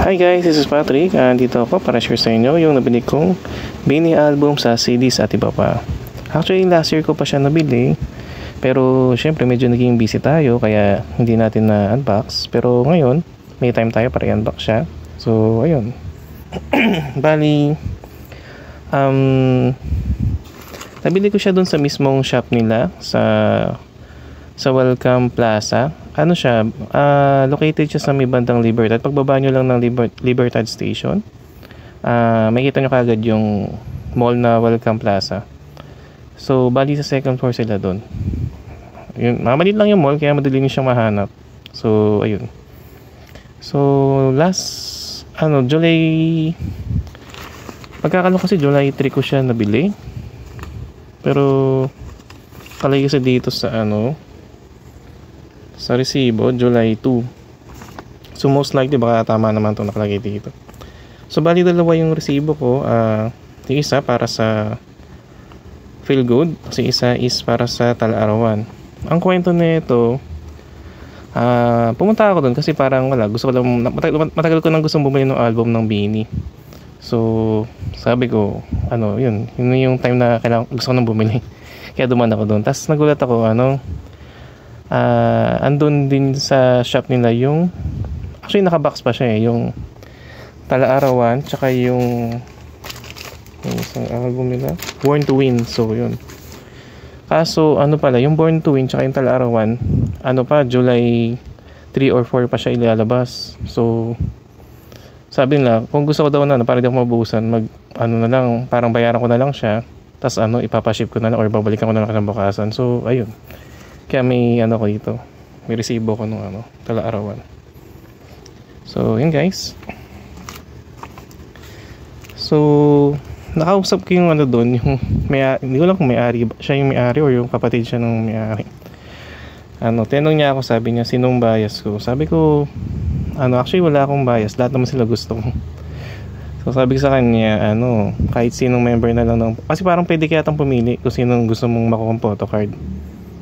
Hi guys, this is Patrick. Dito ako para share sa inyo yung nabili kong mini album sa CDs at iba pa. Actually, last year ko pa siya nabili. Pero syempre medyo naging busy tayo kaya hindi natin na-unbox. Pero ngayon, may time tayo para i-unbox siya. So, ayun. Bali, nabili ko siya dun sa mismong shop nila sa Welcome Plaza. Ano siya, located siya sa may bandang Libertad. Pagbaba nyo lang ng Libertad Station, makikita nyo kagad yung mall na Welcome Plaza. So, bali sa second floor sila doon. Yun, mamalit lang yung mall, kaya madali nyo siyang mahanap. So, ayun. So, July, pagkakalo kasi July 3 ko siya nabili. Pero, kalay kasi dito sa resibo, July 2. So most likely baka tama naman itong nakalagay dito. So bali dalawa yung resibo ko. Yung isa para sa Feel Good, kasi isa is para sa Tal-Arawan. Ang kwento nito, pumunta ako doon kasi parang gusto ko lang, matagal ko nang gustong bumili ng album ng BINI. So sabi ko, yun yung time na gusto ko nang bumili. Kaya dumaan ako doon. Tapos nagulat ako, andun din sa shop nila yung, actually nakabox pa siya yung Tal-Arawan tsaka yung isang album nila, Born to Win. So yun, kaso pala yung Born to Win tsaka yung Tal-Arawan, July 3 or 4 pa siya ilalabas. So sabi nila kung gusto ko daw para di ako mabuhusan, na lang, parang bayaran ko na lang siya, tas ipapaship ko na lang or babalikan ko na lang kinabukasan. So ayun, kaya may ko dito, may resibo ko nung Tal-Arawan. So yun guys. So nakausap ko yung doon, yung hindi ko lang kung may-ari siya yung may-ari or yung kapatid siya ng may-ari. Tinanong niya ako, sabi niya sinong bias ko. Sabi ko actually wala akong bias, lahat naman sila gusto ko. So sabi ko sa kanya, kahit sinong member na lang kasi parang pwede kaya tang pumili kung sinong gusto mong makuha ng photocard.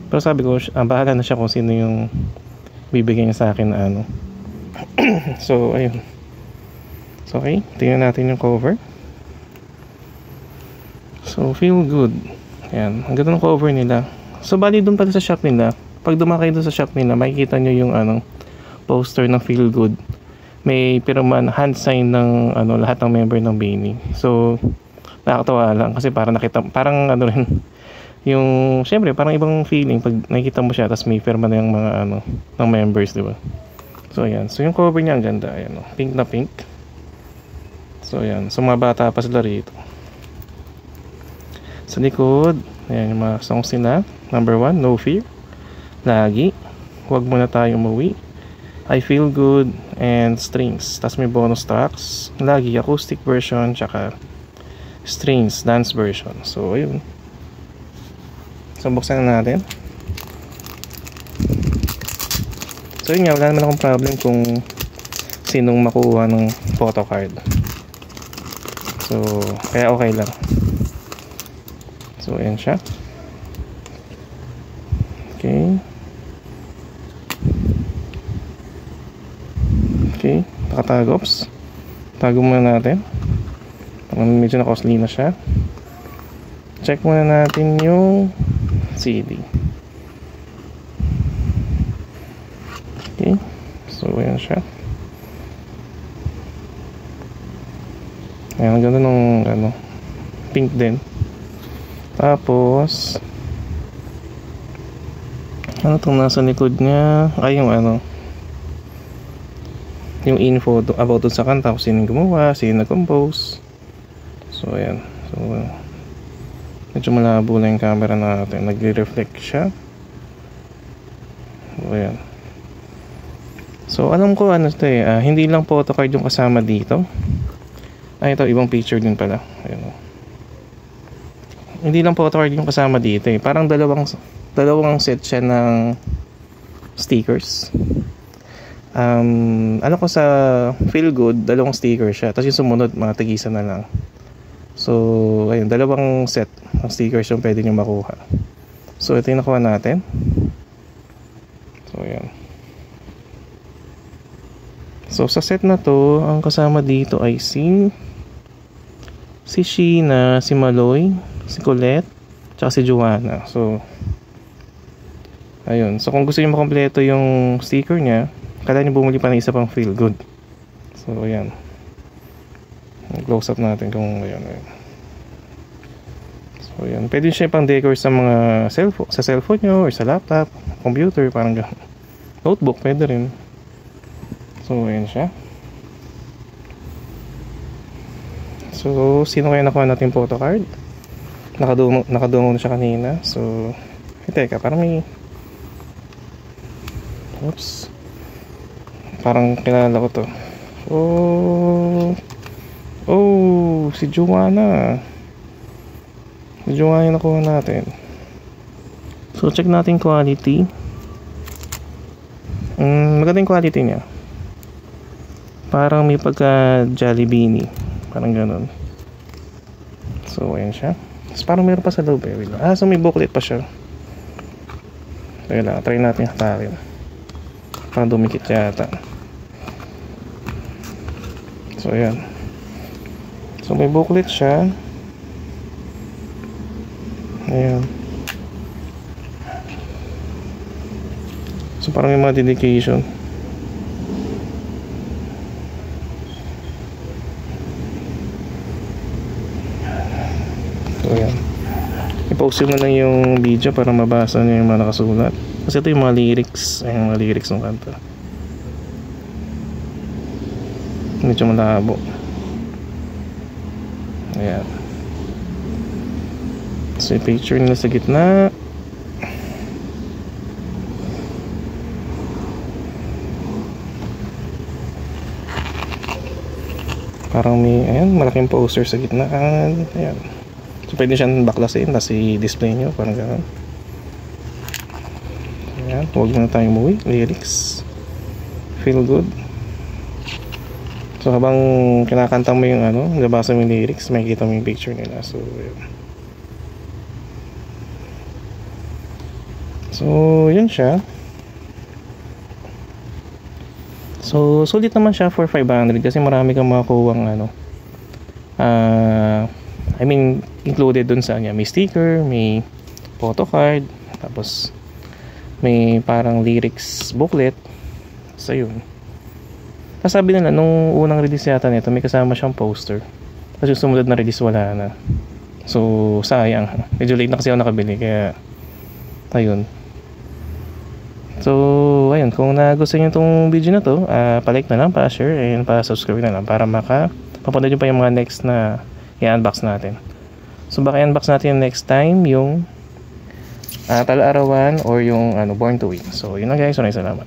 Pero sabi ko, bahala na siya kung sino yung bibigyan niya sa akin na So, ayun. So, okay. Tingnan natin yung cover. So, Feel Good. Ayan. Ang ganda ng cover nila. So, bali dun pala sa shop nila. Pag dumakay dun sa shop nila, makikita nyo yung poster ng Feel Good. May pirman, hand sign ng lahat ng member ng BINI. So, nakakatawa lang kasi parang rin yung, syempre parang ibang feeling pag nakikita mo siya tapos may firma na yung mga ng members, di ba? So ayan, so yung cover niya ang ganda, ayan, pink na pink. So ayan, so mga bata pa sila rito. Sa likod, ayan yung mga songs nila. Number 1, No Fear, Lagi, Huwag Muna Tayo Umuwi, I Feel Good, and Strings. Tapos may bonus tracks, Lagi acoustic version, tsaka Strings dance version. So ayun. So buksan na natin. So yun nga, wala naman akong problem kung sinong makuha ng photocard. So kaya okay lang. So ayan siya. Okay. Okay, nakatago. Oops. Tago muna natin. Medyo na-costly na siya. Check muna natin yung CD. Okay. So ayan siya. Ayan, ang ganda ng pink din. Tapos itong nasa likod niya ay yung yung info about dun sa kanta, kung sino gumawa, sino nag-compose. So ayan. So medyo malabo lang yung camera natin, nagre-reflect siya. So ayan. So alam ko hindi lang photocard yung kasama dito. Ito ibang picture din pala. Ayan. Hindi lang photocard yung kasama dito parang dalawang set siya ng stickers. Alam ko sa Feel Good, dalawang sticker siya, tapos yung sumunod mga tag-isa na lang. So ayun, dalawang set ng stickers yung pwede nyo makuha. So ito yung nakuha natin. So ayan. So sa set na to, ang kasama dito ay si Sheena, si Maloy, si Colette, tsaka si Joanna. So ayun. So kung gusto niyo makompleto yung sticker niya, kailangan niyo bumili pa ng isa pang Feel Good. So ayan. Close up natin kung ayan. So ayan. Pwede siya pang decor sa mga cellphone niyo or sa laptop, computer, parang gano'n. Notebook pwede rin. So ayan siya. So sino kaya nakuha natin photo card? Nakadungo na siya kanina. So teka, parang may oops, parang kilala ko to. Oh, si Joanna. Si Joanna yung nakuha natin. So check natin quality. Maganda yung quality niya. Parang may pagka Jollibee, parang ganun. So ayan siya. Tapos parang meron pa sa loob eh. So may booklet pa siya. Teka lang, try natin hatakin. Parang dumikit yata. So ayan. So may booklet siya. Ayan. So parang may mga dedication. So ayan. I-post na lang yung video para mabasa niyo yung mga nakasulat. Kasi ito yung mga lyrics. Ay, yung mga lyrics ng kanta. Medyo malabo. Ayan. So yung picture nila sa gitna. Parang may, ayan, malaking poster sa gitna. Ayan. So pwede siyang baklasin, tapos i-display nyo, parang gano'n. Ayan, huwag muna tayong umuwi. Lyrics. Feel Good. So habang kinakanta mo yung ano, nabasa mo yung lyrics, makikita mo yung picture nila. So ayan. So yun siya. So sulit naman siya for 500 kasi marami kang makukuhang ano, I mean included dun sa kanya. May sticker, may photo card, tapos may parang lyrics booklet. So yun. Tapos sabi nila nung unang release yata nito may kasama siyang poster. Tapos yung sumunod na release wala na. So sayang. Medyo late na kasi ako nakabili kaya ayun. So ayun, kung nagustuhan niyo itong video na to, pa-like na lang, pa-share, and pa-subscribe na lang para mapapanood niyo pa yung mga next na i-unbox natin. So baka i-unbox natin next time yung Tala-Arawan or yung Born to Win. So yun na guys, maraming salamat.